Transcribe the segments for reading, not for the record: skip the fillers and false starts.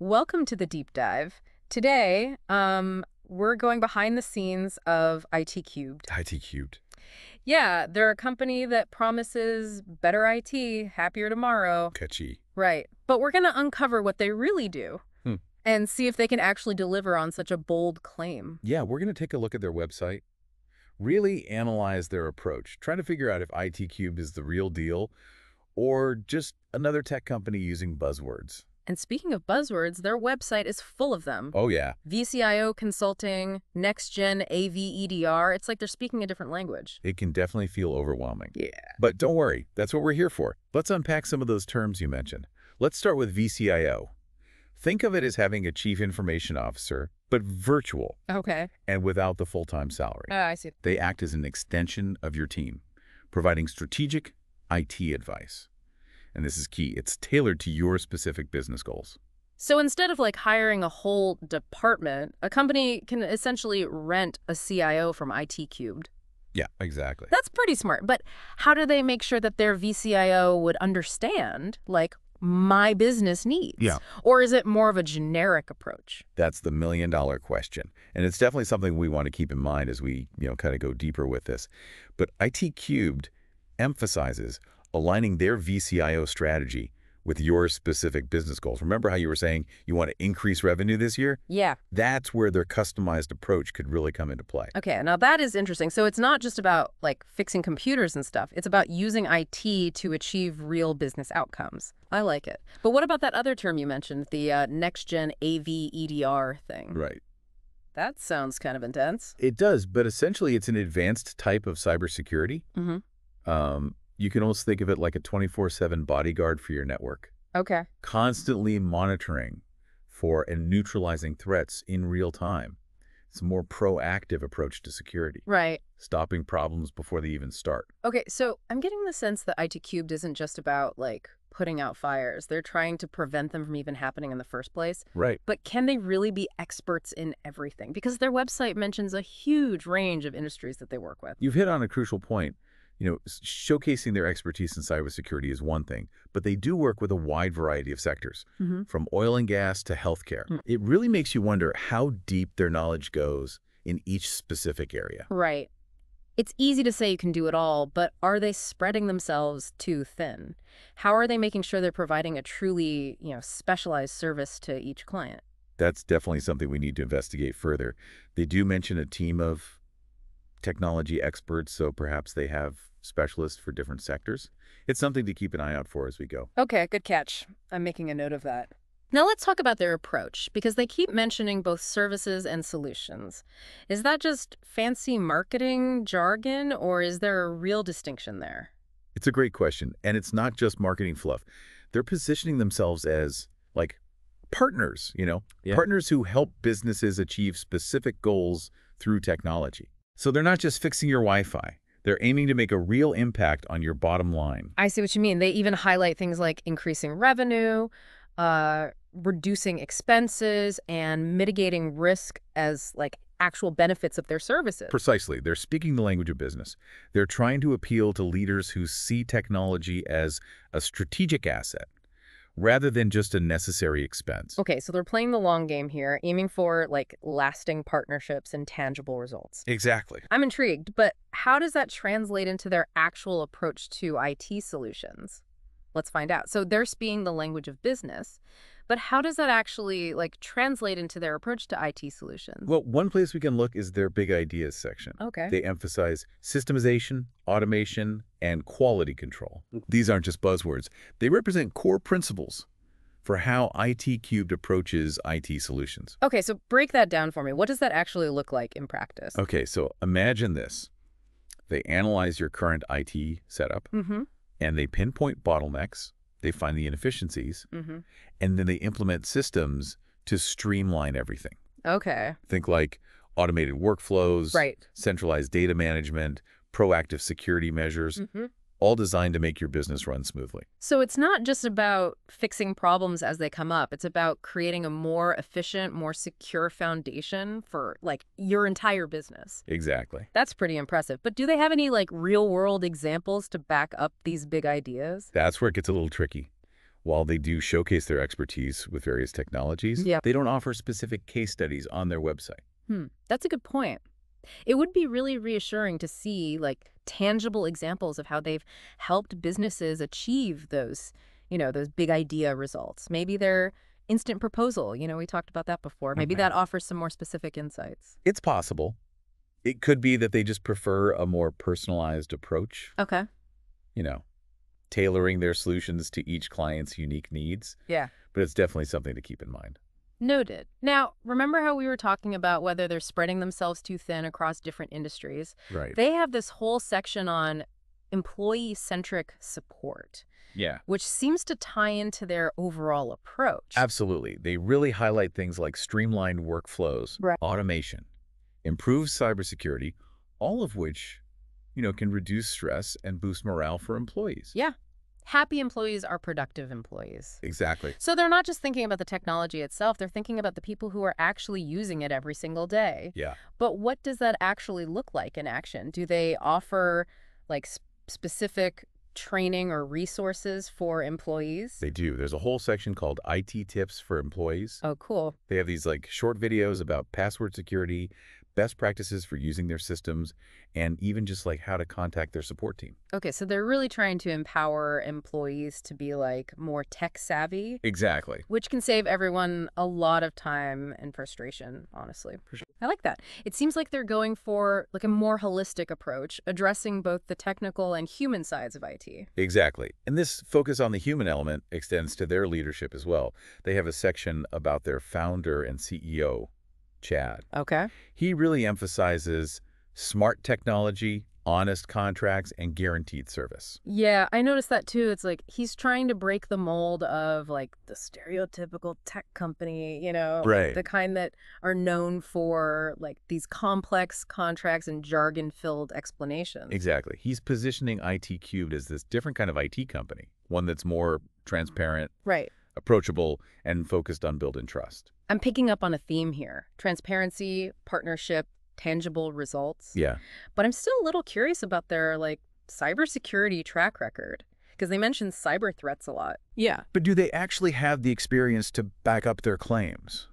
Welcome to the deep dive. Today, we're going behind the scenes of ITCubed. ITCubed. Yeah, they're a company that promises better IT, happier tomorrow. Catchy. Right. But we're going to uncover what they really do and see if they can actually deliver on such a bold claim. Yeah, we're going to take a look at their website, really analyze their approach, trying to figure out if ITCubed is the real deal or just another tech company using buzzwords. And speaking of buzzwords, their website is full of them. Oh, yeah. vCIO consulting, next-gen AVEDR. It's like they're speaking a different language. It can definitely feel overwhelming. Yeah. But don't worry, that's what we're here for. Let's unpack some of those terms you mentioned. Let's start with vCIO. Think of it as having a chief information officer, but virtual Okay. and without the full-time salary. I see. They act as an extension of your team, providing strategic IT advice. And this is key. It's tailored to your specific business goals. So instead of like hiring a whole department, a company can essentially rent a CIO from ITCubed. Yeah, exactly. That's pretty smart. But how do they make sure that their vCIO would understand, like, my business needs? Yeah. Or is it more of a generic approach? That's the million-dollar question. And it's definitely something we want to keep in mind as we, kind of go deeper with this. But ITCubed emphasizes aligning their vCIO strategy with your specific business goals. Remember how you were saying you want to increase revenue this year? Yeah. That's where their customized approach could really come into play. Okay, now that is interesting. So it's not just about like fixing computers and stuff. It's about using IT to achieve real business outcomes. I like it. But what about that other term you mentioned, the next-gen AVEDR thing? Right. That sounds kind of intense. It does, but essentially it's an advanced type of cybersecurity. You can almost think of it like a 24/7 bodyguard for your network, Okay. constantly monitoring for and neutralizing threats in real time. It's a more proactive approach to security, Right. stopping problems before they even start. Okay, so I'm getting the sense that ITCubed isn't just about, like, putting out fires. They're trying to prevent them from even happening in the first place. Right. But can they really be experts in everything? Because their website mentions a huge range of industries that they work with. You've hit on a crucial point. Showcasing their expertise in cybersecurity is one thing, but they do work with a wide variety of sectors, from oil and gas to healthcare. It really makes you wonder how deep their knowledge goes in each specific area. Right. It's easy to say you can do it all, but are they spreading themselves too thin? How are they making sure they're providing a truly, specialized service to each client? That's definitely something we need to investigate further. They do mention a team of technology experts, so perhaps they have specialists for different sectors. It's something to keep an eye out for as we go. Okay, good catch. I'm making a note of that. Now let's talk about their approach, because they keep mentioning both services and solutions. Is that just fancy marketing jargon, or is there a real distinction there? It's a great question, and it's not just marketing fluff. They're positioning themselves as, like, partners, partners who help businesses achieve specific goals through technology. So they're not just fixing your Wi-Fi. They're aiming to make a real impact on your bottom line. I see what you mean. They even highlight things like increasing revenue, reducing expenses, and mitigating risk as like actual benefits of their services. Precisely. They're speaking the language of business. They're trying to appeal to leaders who see technology as a strategic asset rather than just a necessary expense. Okay, so they're playing the long game here, aiming for like lasting partnerships and tangible results. Exactly. I'm intrigued, but how does that translate into their actual approach to IT solutions? Let's find out. So they're speaking the language of business, but how does that actually like translate into their approach to IT solutions? Well, one place we can look is their big ideas section. Okay. They emphasize systemization, automation, and quality control. These aren't just buzzwords. They represent core principles for how ITCubed approaches IT solutions. Okay, so break that down for me. What does that actually look like in practice? Okay, so imagine this. They analyze your current IT setup, and they pinpoint bottlenecks. They find the inefficiencies, and then they implement systems to streamline everything. Okay. Think like automated workflows, Right. centralized data management, proactive security measures, all designed to make your business run smoothly. So it's not just about fixing problems as they come up. It's about creating a more efficient, more secure foundation for like your entire business. Exactly. That's pretty impressive. But do they have any like real world examples to back up these big ideas? That's where it gets a little tricky. While they do showcase their expertise with various technologies, Yeah. they don't offer specific case studies on their website. That's a good point. It would be really reassuring to see like tangible examples of how they've helped businesses achieve those big idea results. Maybe their instant proposal, we talked about that before. Maybe Okay. that offers some more specific insights. It's possible. It could be that they just prefer a more personalized approach, Okay. you know, tailoring their solutions to each client's unique needs. Yeah. But it's definitely something to keep in mind. Noted. Now, remember how we were talking about whether they're spreading themselves too thin across different industries? Right. They have this whole section on employee-centric support, Yeah. which seems to tie into their overall approach. Absolutely. They really highlight things like streamlined workflows, Right. automation, improved cybersecurity, all of which, can reduce stress and boost morale for employees. Yeah. Happy employees are productive employees. Exactly. So they're not just thinking about the technology itself, they're thinking about the people who are actually using it every single day. Yeah. But what does that actually look like in action? Do they offer like specific training or resources for employees? They do. There's a whole section called IT tips for employees. Oh, cool. They have these like short videos about password security, best practices for using their systems, and even just like how to contact their support team. Okay, so they're really trying to empower employees to be like more tech savvy, Exactly. which can save everyone a lot of time and frustration, honestly. For sure. I like that. It seems like they're going for like a more holistic approach, addressing both the technical and human sides of IT. Exactly. And this focus on the human element extends to their leadership as well. They have a section about their founder and CEO, Chad. Okay. He really emphasizes smart technology, honest contracts, and guaranteed service. Yeah, I noticed that too. It's like he's trying to break the mold of like the stereotypical tech company, like Right. the kind that are known for like these complex contracts and jargon-filled explanations. Exactly. He's positioning ITCubed as this different kind of IT company, one that's more transparent, Right. approachable, and focused on building trust. I'm picking up on a theme here. Transparency, partnership, tangible results. Yeah. But I'm still a little curious about their like cybersecurity track record because they mention cyber threats a lot. Yeah. But do they actually have the experience to back up their claims?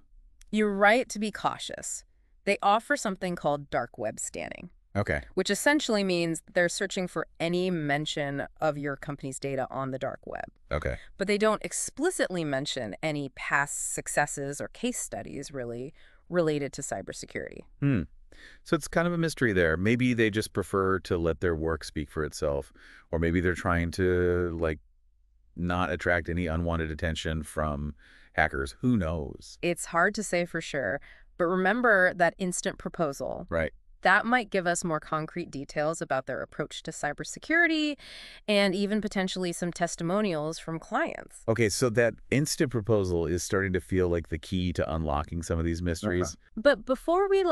You're right to be cautious. They offer something called dark web scanning, Okay. which essentially means they're searching for any mention of your company's data on the dark web. Okay. But they don't explicitly mention any past successes or case studies really related to cybersecurity. So it's kind of a mystery there. Maybe they just prefer to let their work speak for itself, or maybe they're trying to like not attract any unwanted attention from hackers. Who knows? It's hard to say for sure, but remember that instant proposal. Right. That might give us more concrete details about their approach to cybersecurity and even potentially some testimonials from clients. Okay, so that instant proposal is starting to feel like the key to unlocking some of these mysteries. But before we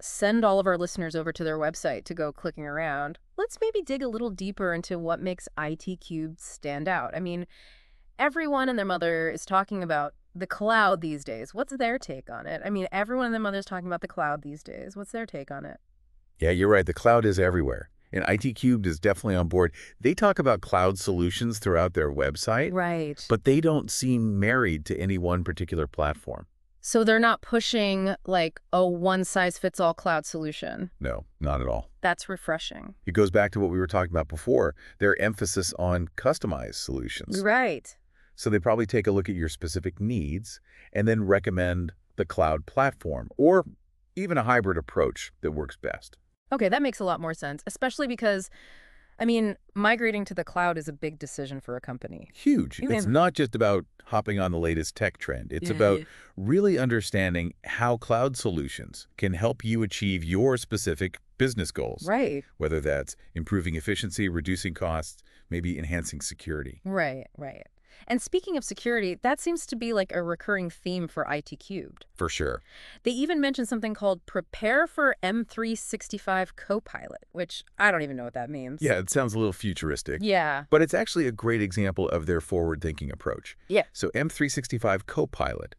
send all of our listeners over to their website to go clicking around, let's maybe dig a little deeper into what makes ITCubed stand out. I mean, everyone and their mother is talking about the cloud these days. What's their take on it? I mean, everyone and their mother is talking about the cloud these days. What's their take on it? Yeah, you're right. The cloud is everywhere. And ITCubed is definitely on board. They talk about cloud solutions throughout their website, Right. but they don't seem married to any one particular platform. So they're not pushing like a one-size-fits-all cloud solution. No, not at all. That's refreshing. It goes back to what we were talking about before, their emphasis on customized solutions. Right. So they probably take a look at your specific needs and then recommend the cloud platform or even a hybrid approach that works best. Okay, that makes a lot more sense, especially because, I mean, migrating to the cloud is a big decision for a company. Huge. Yeah. It's not just about hopping on the latest tech trend. It's about really understanding how cloud solutions can help you achieve your specific business goals. Right. Whether that's improving efficiency, reducing costs, maybe enhancing security. Right. And speaking of security, that seems to be like a recurring theme for ITCubed. For sure. They even mentioned something called Prepare for M365 Copilot, which I don't even know what that means. Yeah, it sounds a little futuristic. Yeah. But it's actually a great example of their forward-thinking approach. Yeah. So M365 Copilot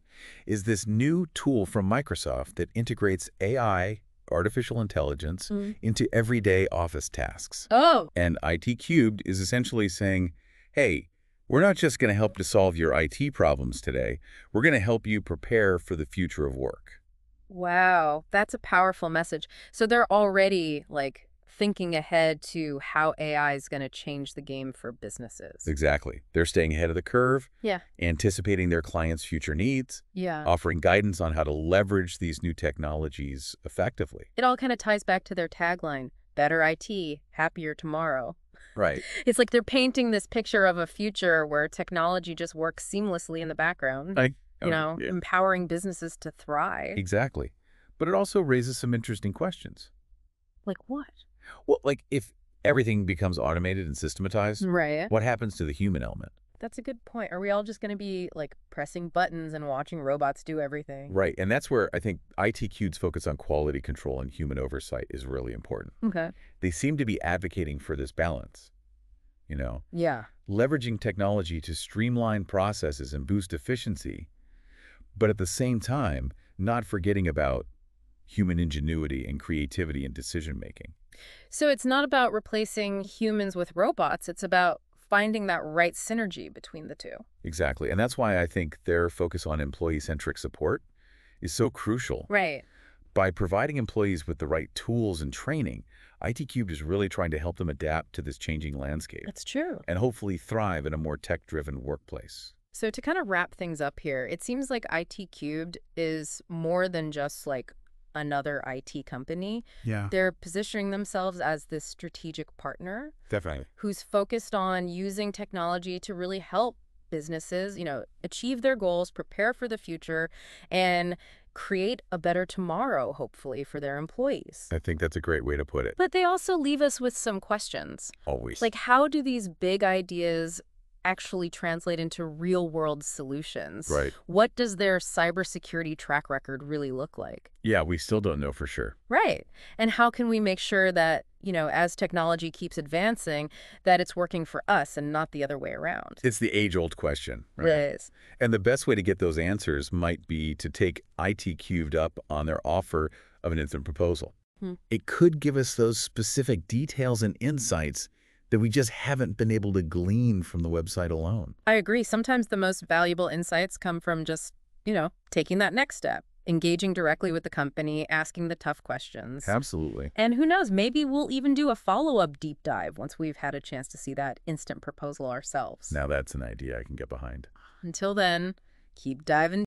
is this new tool from Microsoft that integrates AI, artificial intelligence, into everyday office tasks. Oh. And ITCubed is essentially saying, hey, We're not just going to help to solve your IT problems today. We're going to help you prepare for the future of work. Wow, that's a powerful message. So they're already like thinking ahead to how AI is going to change the game for businesses. Exactly. They're staying ahead of the curve, Yeah. anticipating their clients' future needs, Yeah. offering guidance on how to leverage these new technologies effectively. It all kind of ties back to their tagline, better IT, happier tomorrow. Right. It's like they're painting this picture of a future where technology just works seamlessly in the background, Yeah. empowering businesses to thrive. Exactly. But it also raises some interesting questions. Like what? Well, like if everything becomes automated and systematized, Right. what happens to the human element? That's a good point. Are we all just going to be like pressing buttons and watching robots do everything? Right. And that's where I think ITCube's focus on quality control and human oversight is really important. Okay. They seem to be advocating for this balance, you know, Yeah. leveraging technology to streamline processes and boost efficiency, but at the same time, not forgetting about human ingenuity and creativity in decision-making. So it's not about replacing humans with robots. It's about finding that right synergy between the two. Exactly. And that's why I think their focus on employee-centric support is so crucial. Right. By providing employees with the right tools and training, ITCubed is really trying to help them adapt to this changing landscape That's true. and hopefully thrive in a more tech-driven workplace. So to kind of wrap things up here, it seems like IT Cubed is more than just like another IT company. Yeah, They're positioning themselves as this strategic partner definitely. who's focused on using technology to really help businesses, achieve their goals, prepare for the future, and create a better tomorrow, hopefully, for their employees. I think that's a great way to put it. But they also leave us with some questions. Always. Like, how do these big ideas actually translate into real-world solutions? Right. What does their cybersecurity track record really look like? Yeah, we still don't know for sure. Right. And how can we make sure that, as technology keeps advancing, that it's working for us and not the other way around? It's the age-old question. It is. And the best way to get those answers might be to take ITCubed up on their offer of an instant proposal. It could give us those specific details and insights that we just haven't been able to glean from the website alone. I agree. Sometimes the most valuable insights come from just, taking that next step, engaging directly with the company, asking the tough questions. Absolutely. And who knows, maybe we'll even do a follow-up deep dive once we've had a chance to see that instant proposal ourselves. Now that's an idea I can get behind. Until then, keep diving